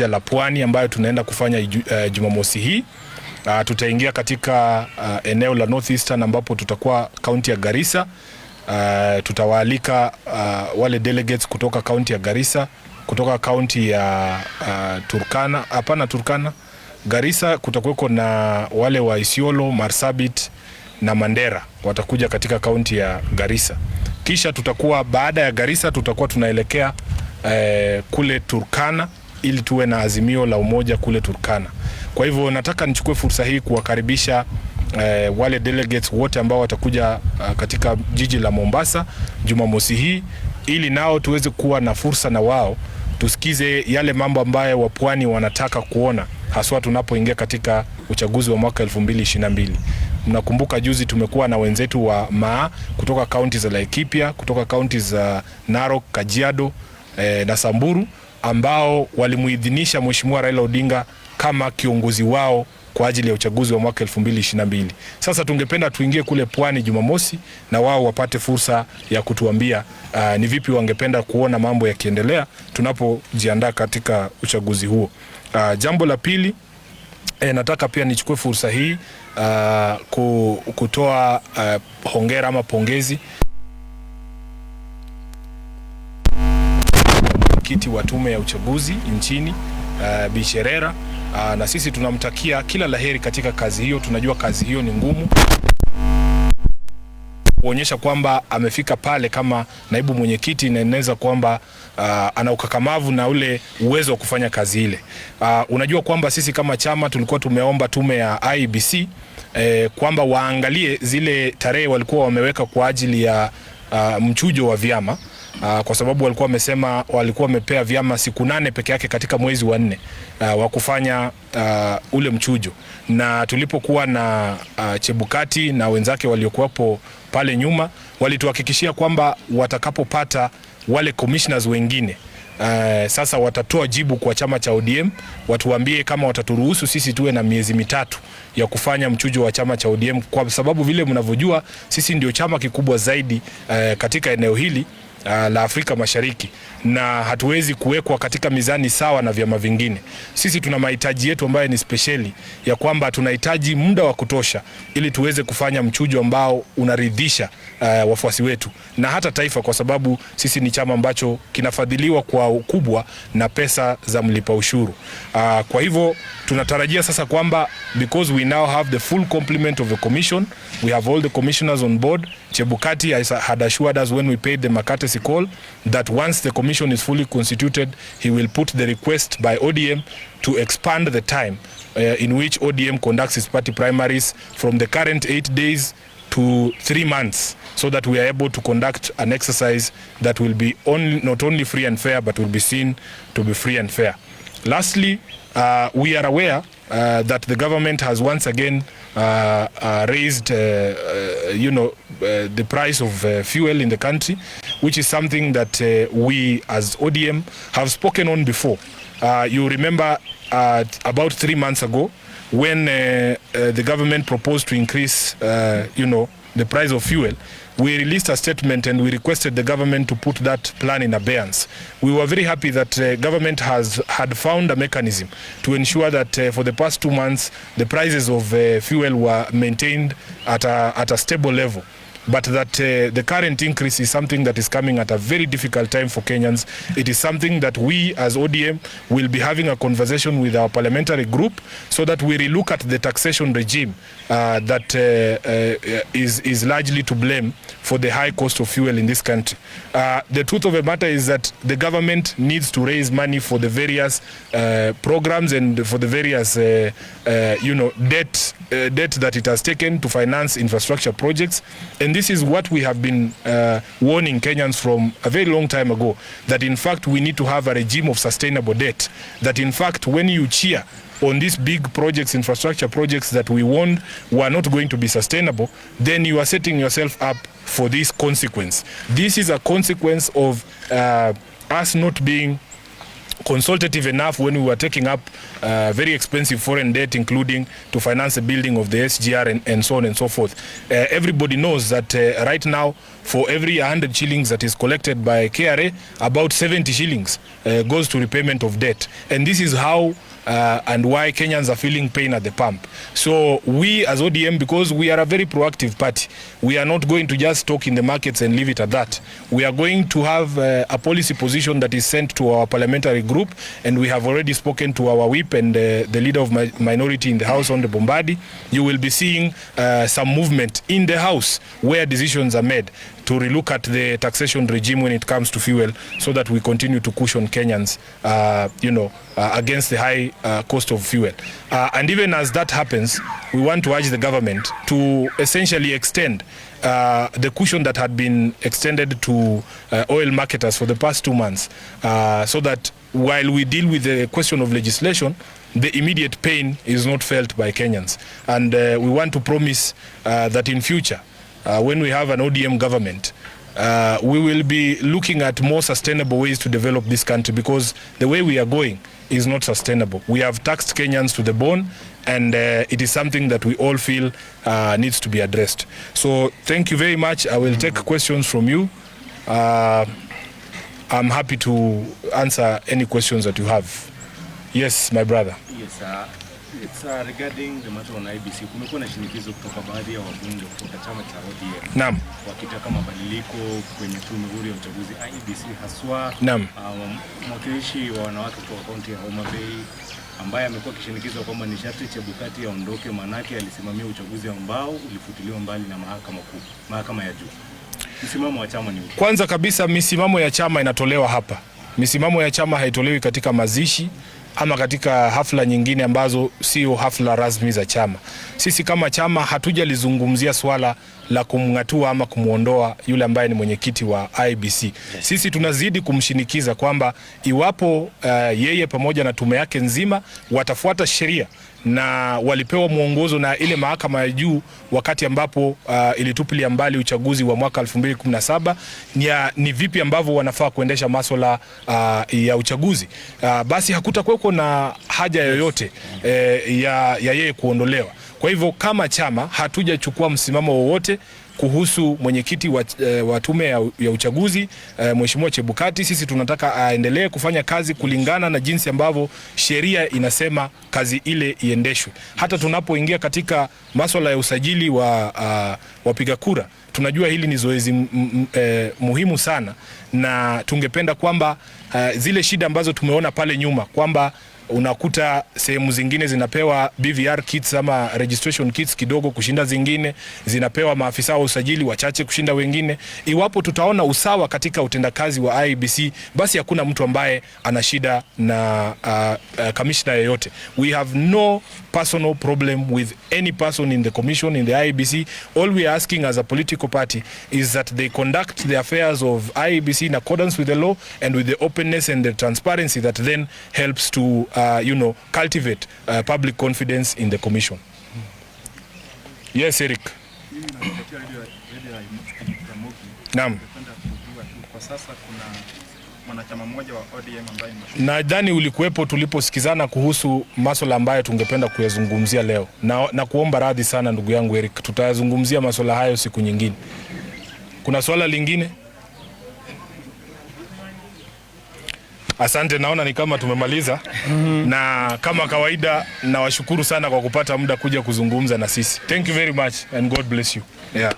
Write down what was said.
la Pwani ambayo tunaenda kufanya Jumamosi hii. Tutaingia katika eneo la Northeastern ambapo tutakuwa kaunti ya Garissa. Tutawaalika wale delegates kutoka kaunti ya Garissa, kutoka kaunti ya Turkana, Garissa. Kutakuweko na wale wa Isiolo, Marsabit na Mandera watakuja katika kaunti ya Garissa. Kisha tutakuwa baada ya Garissa tutakuwa tunaelekea kule Turkana ili tuwe na azimio la umoja kule Turkana. Kwa hivyo nataka nichukue fursa hii kuwakaribisha wale delegates wote ambao watakuja katika jiji la Mombasa Jumamosi hii, ili nao tuweze kuwa na fursa na wao tusikize yale mambo ambayo wapwani wanataka kuona, haswa tunapoingia katika uchaguzi wa mwaka 2022. Mnakumbuka juzi tumekuwa na wenzetu wa Maa kutoka kaunti za Laikipia, kutoka kaunti za Narok, Kajiado na Samburu, ambao walimuidhinisha Mheshimiwa Raila Odinga kama kiongozi wao kwa ajili ya uchaguzi wa mwaka 2022. Sasa tungependa tuingie kule Pwani Jumamosi na wao wapate fursa ya kutuambia ni vipi wangependa kuona mambo yakiendelea tunapojiandaa katika uchaguzi huo. Jambo la pili, nataka pia nichukue fursa hii kutoa hongera ama pongezi kiti wa tume ya uchaguzi nchini Bisherera, na sisi tunamtakia kila laheri katika kazi hiyo. Tunajua kazi hiyo ni ngumu, kuonyesha kwamba amefika pale kama naibu mwenyekiti, na inaweza kwamba ana ukakamavu na ule uwezo wa kufanya kazi ile. Unajua kwamba sisi kama chama tulikuwa tumeomba tume ya IEBC kwamba waangalie zile tarehe walikuwa wameweka kwa ajili ya mchujo wa vyama, kwa sababu walikuwa wamesema walikuwa wamepea vyama siku 8 peke yake katika mwezi wa 4 wa kufanya ule mchujo. Na tulipokuwa na Chebukati na wenzake waliokuwapo pale nyuma, walituhakikishia kwamba watakapopata wale commissioners wengine sasa watatoa jibu kwa chama cha ODM, watuambie kama wataturuhusu sisi tuwe na miezi 3 ya kufanya mchujo wa chama cha ODM, kwa sababu vile mnavyojua sisi ndio chama kikubwa zaidi katika eneo hili la Afrika Mashariki, na hatuwezi kuwekwa katika mizani sawa na vyama vingine. Sisi tuna mahitaji yetu ambayo ni speciali, ya kwamba tunahitaji muda wa kutosha ili tuweze kufanya mchujo ambao unaridhisha wafuasi wetu na hata taifa, kwa sababu sisi ni chama ambacho kinafadhiliwa kwa ukubwa na pesa za mlipa ushuru. Kwa hivyo tunatarajia sasa kwamba because we now have the full complement of the commission, we have all the commissioners on board. Chebukati had assured us when we paid the courtesy call that once the commission is fully constituted, he will put the request by ODM to expand the time in which ODM conducts its party primaries from the current 8 days to 3 months, so that we are able to conduct an exercise that will be not only free and fair, but will be seen to be free and fair. Lastly, we are aware that the government has once again raised the price of fuel in the country, which is something that we as ODM have spoken on before. You remember about 3 months ago when the government proposed to increase the price of fuel, we released a statement and we requested the government to put that plan in abeyance. We were very happy that government had found a mechanism to ensure that for the past 2 months the prices of fuel were maintained at a stable level, but that the current increase is something that is coming at a very difficult time for Kenyans. It is something that we as ODM will be having a conversation with our parliamentary group so that we relook at the taxation regime that is largely to blame for the high cost of fuel in this country. The truth of the matter is that the government needs to raise money for the various programs and for the various debt that it has taken to finance infrastructure projects. And this is what we have been warning Kenyans from a very long time ago, that in fact we need to have a regime of sustainable debt, that in fact when you cheer on these big projects, infrastructure projects that we warned were not going to be sustainable, then you are setting yourself up for this consequence. This is a consequence of us not being consultative enough when we were taking up very expensive foreign debt, including to finance the building of the SGR and so on and so forth. Everybody knows that right now, for every 100 shillings that is collected by KRA, about 70 shillings goes to repayment of debt. And this is how and why Kenyans are feeling pain at the pump. So we as ODM, because we are a very proactive party, we are not going to just talk in the markets and leave it at that. We are going to have a policy position that is sent to our parliamentary group, and we have already spoken to our whip and the leader of minority in the House, on the Bombadi. You will be seeing some movement in the House where decisions are made to relook at the taxation regime when it comes to fuel, so that we continue to cushion Kenyans, against the high cost of fuel. And even as that happens, we want to urge the government to essentially extend the cushion that had been extended to oil marketers for the past 2 months, so that while we deal with the question of legislation, the immediate pain is not felt by Kenyans. And we want to promise that in future, when we have an ODM government, we will be looking at more sustainable ways to develop this country, because the way we are going is not sustainable. We have taxed Kenyans to the bone, and it is something that we all feel needs to be addressed. So thank you very much. I will take questions from you. I'm happy to answer any questions that you have. Yes, my brother. Yes, it's regarding the matter on IBC. Kumekuwa na shinikizo kutoka baadhi ya wabunge kutoka chama cha ODM. Naam. Wakitaka mabadiliko kwenye tume huru ya uchaguzi IBC, haswa mwakilishi wa wanawake kutoka kaunti ya Homa Bay ambaye amekuwa kishinikizwa kwamba ni sharti Chebukati aondoke, manake alisimamia uchaguzi ambao ulifutiliwa mbali na mahakama ya juu. Msimamo wa chama ni upi? Kwanza kabisa, misimamo ya chama inatolewa hapa. Misimamo ya chama haitolewi katika mazishi ama katika hafla nyingine ambazo sio hafla rasmi za chama. Sisi kama chama hatujalizungumzia swala la kumngatua ama kumuondoa yule ambaye ni mwenyekiti wa IBC. Sisi tunazidi kumshinikiza kwamba iwapo yeye pamoja na tume yake nzima watafuata sheria na walipewa mwongozo na ile mahakama ya juu wakati ambapo ilitupilia mbali uchaguzi wa mwaka 2017, ni vipi ambavyo wanafaa kuendesha masuala ya uchaguzi, basi hakutakuwa na haja yoyote ya yeye kuondolewa. Kwa hivyo kama chama hatujachukua msimamo wowote kuhusu mwenyekiti wa tume ya uchaguzi Mheshimiwa Chebukati. Sisi tunataka aendelee kufanya kazi kulingana na jinsi ambavyo sheria inasema kazi ile iendeshwe. Hata tunapoingia katika masuala ya usajili wa wapiga kura, tunajua hili ni zoezi muhimu sana, na tungependa kwamba zile shida ambazo tumeona pale nyuma, kwamba unakuta sehemu zingine zinapewa BVR kits ama registration kits kidogo kushinda zingine, zinapewa maafisa wa usajili wachache kushinda wengine. Iwapo tutaona usawa katika utendakazi wa IBC, basi hakuna mtu ambaye ana shida na commissioner yoyote. We have no personal problem with any person in the commission, in the IBC. All we are asking as a political party is that they conduct the affairs of IBC in accordance with the law and with the openness and the transparency that then helps to cultivate public confidence in the commission. Yes, Eric. Naam. Kwa sasa kuna mwanachama mmoja wa ODM ambaye nadhani ulikuwepo tuliposikizana kuhusu masuala ambayo tungependa kuyazungumzia leo, na kuomba radhi sana ndugu yangu Eric, tutayazungumzia masuala hayo siku nyingine. Kuna swala lingine? Asante, naona ni kama tumemaliza. Na kama kawaida nawashukuru sana kwa kupata muda kuja kuzungumza na sisi. Thank you very much and God bless you. Yeah.